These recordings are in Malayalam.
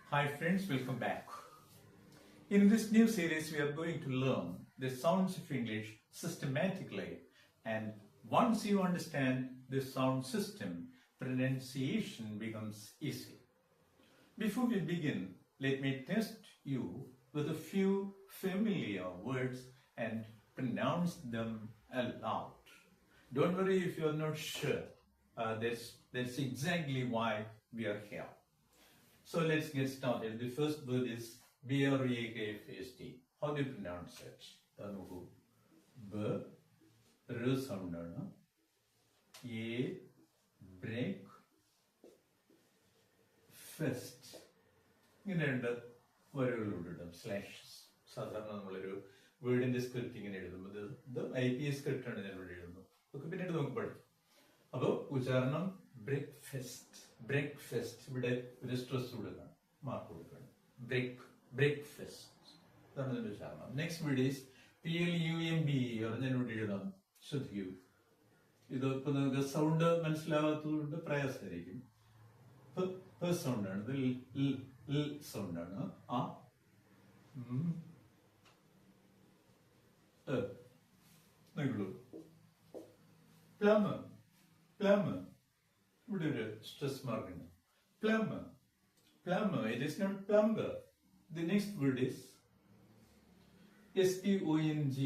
Hi friends, welcome back. In this new series, we are going to learn the sounds of English systematically, and once you understand the sound system, pronunciation becomes easy. Before we begin, let me test you with a few familiar words and pronounce them aloud. Don't worry if you are not sure. That's exactly why we are here. So let's get started. The first word is BREAKFAST. How do you pronounce it? B, R sound ആണ്. A, break, fest. ഇങ്ങനെ രണ്ട് വരകളോട് ഇടും സ്ലാഷസ്. സാധാരണ നമ്മളൊരു വേർഡിന്റെ സ്ക്രിപ്റ്റ് ഇങ്ങനെ എഴുതുമ്പോൾ ഇത് IPA സ്ക്രിപ്റ്റ് ആണ് ഞാൻ ഇവിടെ എഴുതുന്നത്. ഒക്കെ പിന്നീട് നമുക്ക് പഠിക്കും. അപ്പോൾ ഉച്ചാരണം ബ്രേക്ക്ഫാസ്റ്റ് ഇവിടെ ഒരു സ്ട്രെസ് കൊടുക്കണം, മാർക്ക് കൊടുക്കണം. ബ്രേക്ക്ഫാസ്റ്റ് ഇതാണ് ഇതിന്റെ ഉച്ചാരണം. നെക്സ്റ്റ് വേർഡ് ഈസ് PLUMBE ഞാൻ ഇവിടെ എഴുതാം. ശ്രദ്ധിക്കൂ, ഇത് ഇപ്പൊ നിങ്ങൾക്ക് സൗണ്ട് മനസ്സിലാവാത്തതുകൊണ്ട് പ്രയാസമായിരിക്കും. സൗണ്ട് ആണ്, ഇത് സൗണ്ട് ആണ്. ആ നോക്കൂ, പ്ലം ഇവിടെ ഒരു സ്ട്രെസ് മാർക്ക് ഉണ്ട്. Plum it is not plumber. The next word is SPONG.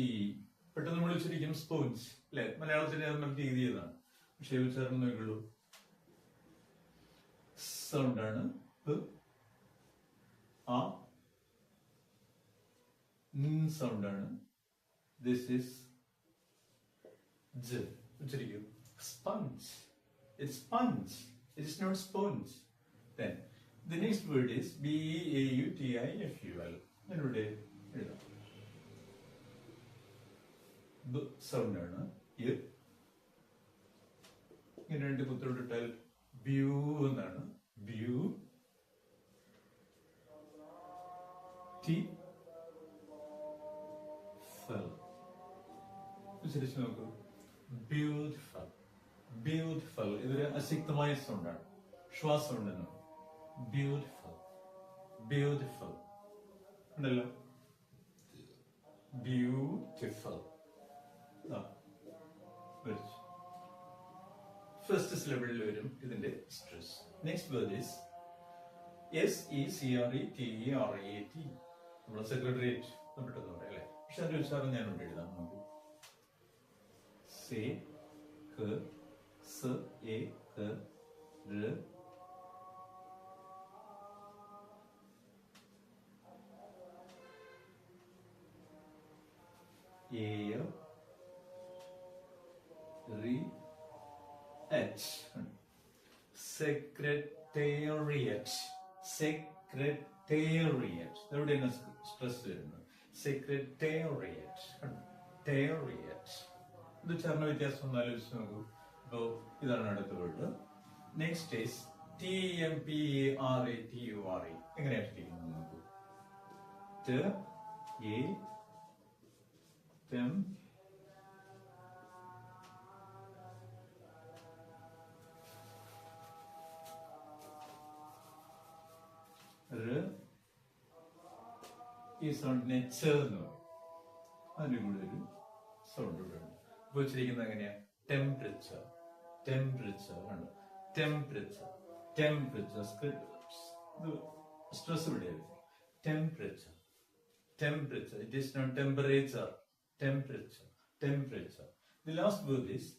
പെട്ടെന്ന് നമ്മൾ ഉച്ചരിക്കും സ്പോഞ്ച്, അല്ലെ? മലയാളത്തിൽ മറ്റു രീതി ചെയ്താണ്, പക്ഷെ ഉച്ചാരണം നോക്കുള്ളൂ. സൗണ്ട് ആണ്. ആ സൗണ്ട് ആണ്. ദിസ് ഈസ് ജ. ഉച്ചരിക്കും sponge. It's sponge. It is not sponge. Then the next word is BEAUTIFUL. ഇവിടെ എഴുതാം. B സൗണ്ട് ആണ്. ഇങ്ങനെ രണ്ട് കുത്തോട്ടിട്ടാൽ ബ്യൂ എന്നാണ്. ബ്യൂ ടി ഫൽ. ഉച്ചരിച്ച് നോക്കൂ. ബ്യൂട്ടിഫുൾ ഇതൊരു അശക്തമായ സൗണ്ടാണ്, ശ്വാസം ഉണ്ടെന്ന്. ബ്യൂട്ടിഫുൾ ഉണ്ടല്ലോ. ബ്യൂട്ടിഫുൾ. ഫസ്റ്റ് സിലബിളിൽ വരും ഇതിന്റെ stress. Next word is SECRETERAT. നമ്മുടെ സെക്രട്ടേറിയറ്റ് പെട്ടെന്ന് പറയാം, അല്ലെ? പക്ഷെ അതിന്റെ ഉച്ചാരണം ഞാൻ ഇവിടെ എഴുതാം. നോക്കൂ. Say S A K R A R E H. Secretariat. എവിടെയാണ് സ്ട്രെസ് വരുന്നത്? സെക്രട്ടേറിയറ്റ്. ഇത് ഉച്ചാരണ വ്യത്യാസം ഒന്ന് ആലോചിച്ച് നോക്കൂ. അപ്പോ ഇതാണ് അടുത്ത വേർഡ്. Next is TEMPERATURE. എങ്ങനെയാണ് ഇരിക്കുന്നത് നോക്കൂ. ഈ സൗണ്ടിനെ ചേർന്ന് പറയും. അതിന്റെ കൂടെ ഒരു സൗണ്ട് ഇവിടെ ഉണ്ട്. ഇപ്പൊ വെച്ചിരിക്കുന്നത് എങ്ങനെയാ? ടെമ്പറേച്ചർ ആണ്. ടെമ്പറേച്ചർ സ്ട്രെസ് ഇവിടെ ആയിരിക്കും. Temperature it is not temperature. Temperature. The last word is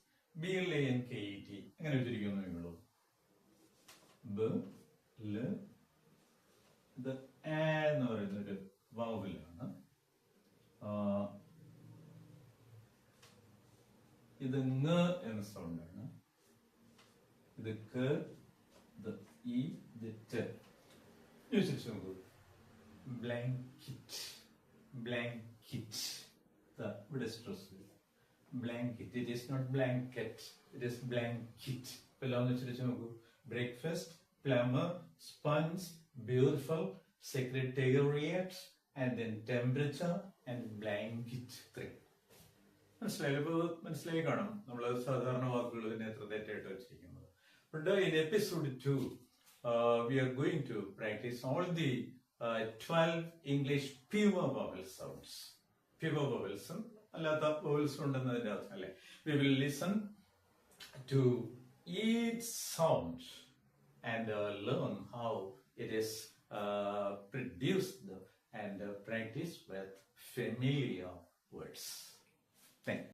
BLANKET. എങ്ങനെ വെച്ചിരിക്കുന്നു നിങ്ങളോ? ഇത് എന്ന് പറയുന്ന ഒരു വൗവലാണ്. ഇത് ങ എന്ന സൗണ്ട് ആണ്. ഇത് ക, ഇത് ഇ, ഇത് ട്. യോജിച്ചു നോക്കൂ. ബ്ലാങ്കറ്റ്. ഇവിടെ സ്ട്രെസ് വരും. Blanket. It is not blanket, it is blanket. എല്ലാം ഒന്ന് ഉച്ചരിച്ചു നോക്കൂ. Breakfast, plumber, sponge, beautiful, secretariat, and then temperature and blanket. മനസ്സിലായി കാണും. നമ്മൾ സാധാരണ വാക്കുകൾ ഇതിനെ എത്ര തെറ്റായിട്ട് വെച്ചിരിക്കുന്നത്. But in episode 2, we are going to practice all the 12 English pure vowel sounds. Pure vowels അല്ലാത്ത vowels ഉണ്ടെന്നതിന്റെ അർത്ഥം അല്ലേ? We will listen to each sound and learn how it is produced and practice with familiar words. Thank you.